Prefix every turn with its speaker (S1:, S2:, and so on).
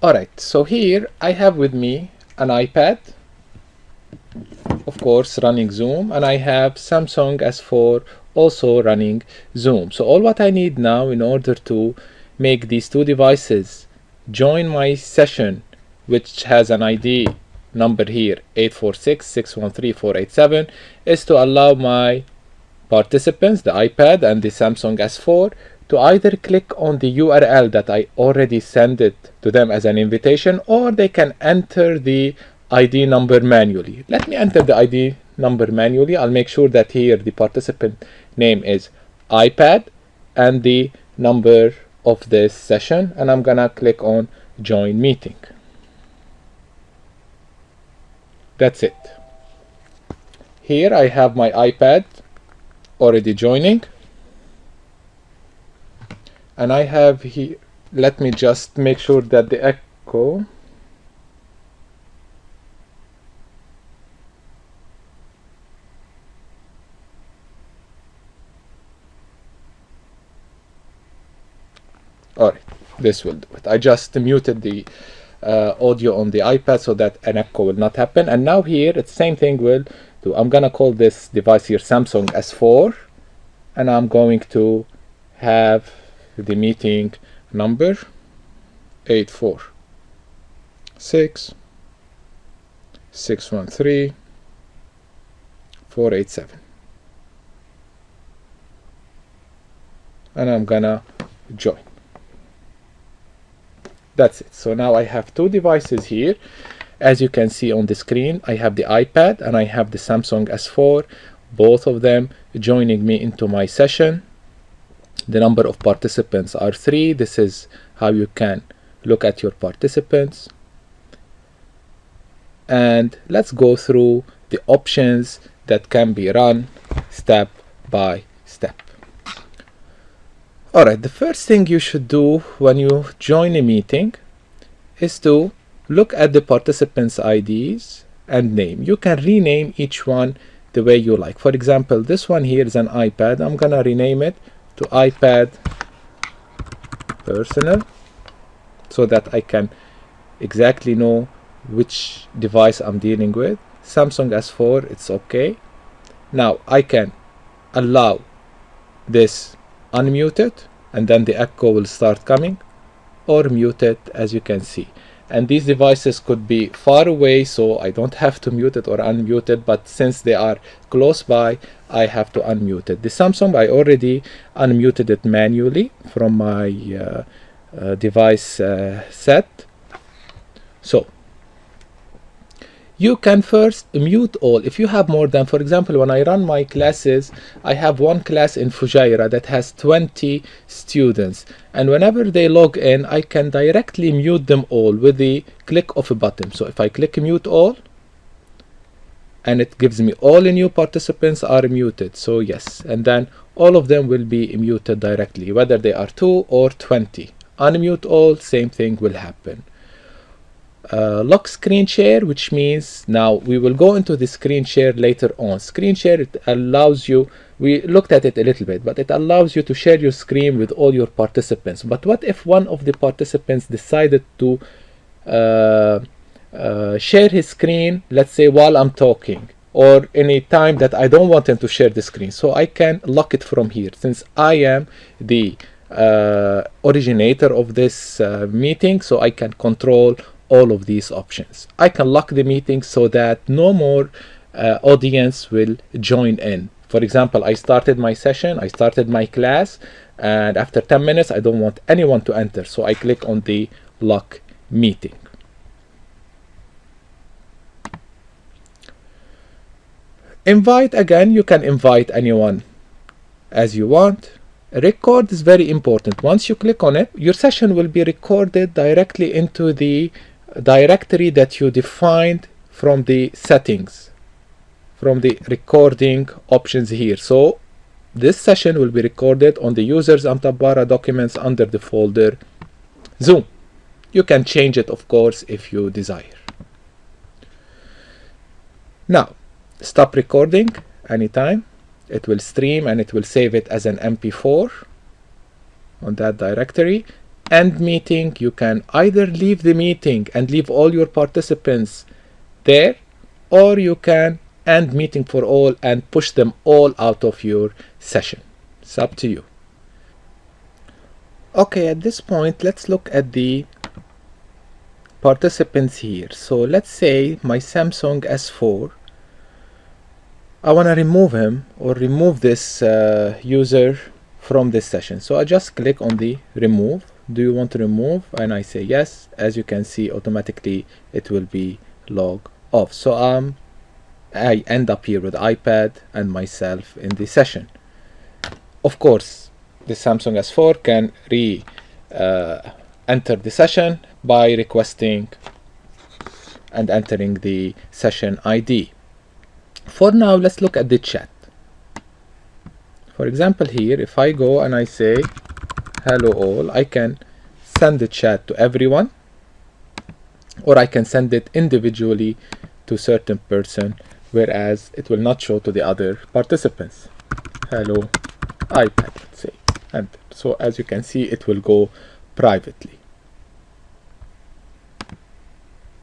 S1: Alright, so here I have with me an iPad, of course running Zoom, and I have Samsung S4 also running Zoom. So all what I need now in order to make these two devices join my session, which has an ID number here 846-613-487, is to allow my participants, the iPad and the Samsung S4, to either click on the URL that I already sent it to them as an invitation, or they can enter the ID number manually. Let me enter the ID number manually. I'll make sure that here the participant name is iPad and the number of this session, and I'm gonna click on join meeting. That's it. Here I have my iPad already joining, and I have here, let me just make sure that the echo, alright, this will do it. I just muted the audio on the iPad so that an echo will not happen. And now here it's the same thing will do. I'm gonna call this device here Samsung S4, and I'm going to have the meeting number 846-613-487, and I'm gonna join. That's it. So now I have two devices here. As you can see on the screen, I have the iPad and I have the Samsung S4, both of them joining me into my session. The number of participants are 3. This is how you can look at your participants. And let's go through the options that can be run step by step. Alright, the first thing you should do when you join a meeting is to look at the participants' IDs and name. You can rename each one the way you like. For example, this one here is an iPad. I'm gonna rename it to iPad Personal so that I can exactly know which device I'm dealing with. Samsung S4, it's okay. Now I can allow this unmuted, and then the echo will start coming, or muted, as you can see. And these devices could be far away, so I don't have to mute it or unmute it, but since they are close by, I have to unmute it. The Samsung, I already unmuted it manually from my device set. So you can first mute all. If you have more than, for example, when I run my classes, I have one class in Fujairah that has 20 students, and whenever they log in, I can directly mute them all with the click of a button. So if I click mute all, and it gives me all the new participants are muted, so yes, and then all of them will be muted directly, whether they are 2 or 20. Unmute all, same thing will happen. Lock screen share, which means now we will go into the screen share later on. Screen share, it allows you, we looked at it a little bit, but it allows you to share your screen with all your participants. But what if one of the participants decided to share his screen, let's say while I'm talking, or any time that I don't want him to share the screen? So I can lock it from here, since I am the originator of this meeting, so I can control all of these options. I can lock the meeting so that no more audience will join in. For example, I started my session, I started my class, and after 10 minutes I don't want anyone to enter, so I click on the lock meeting. Invite, again, you can invite anyone as you want. Record is very important. Once you click on it, your session will be recorded directly into the directory that you defined from the settings, from the recording options here. So this session will be recorded on the users Mtabbara documents under the folder Zoom. You can change it, of course, if you desire. Now stop recording anytime. It will stream and it will save it as an MP4 on that directory. end meeting, you can either leave the meeting and leave all your participants there, or you can end meeting for all and push them all out of your session. It's up to you. Okay, at this point, let's look at the participants here. So let's say my Samsung S4, I want to remove him or remove this user from this session. So I just click on the remove. Do you want to remove? And I say yes. As you can see, automatically it will be log off. So I end up here with iPad and myself in the session. Of course, the Samsung S4 can enter the session by requesting and entering the session ID. For now, let's look at the chat. For example, here, if I go and I say hello all, I can send the chat to everyone, or I can send it individually to certain person, whereas it will not show to the other participants. Hello iPad, let's say. And so as you can see, it will go privately.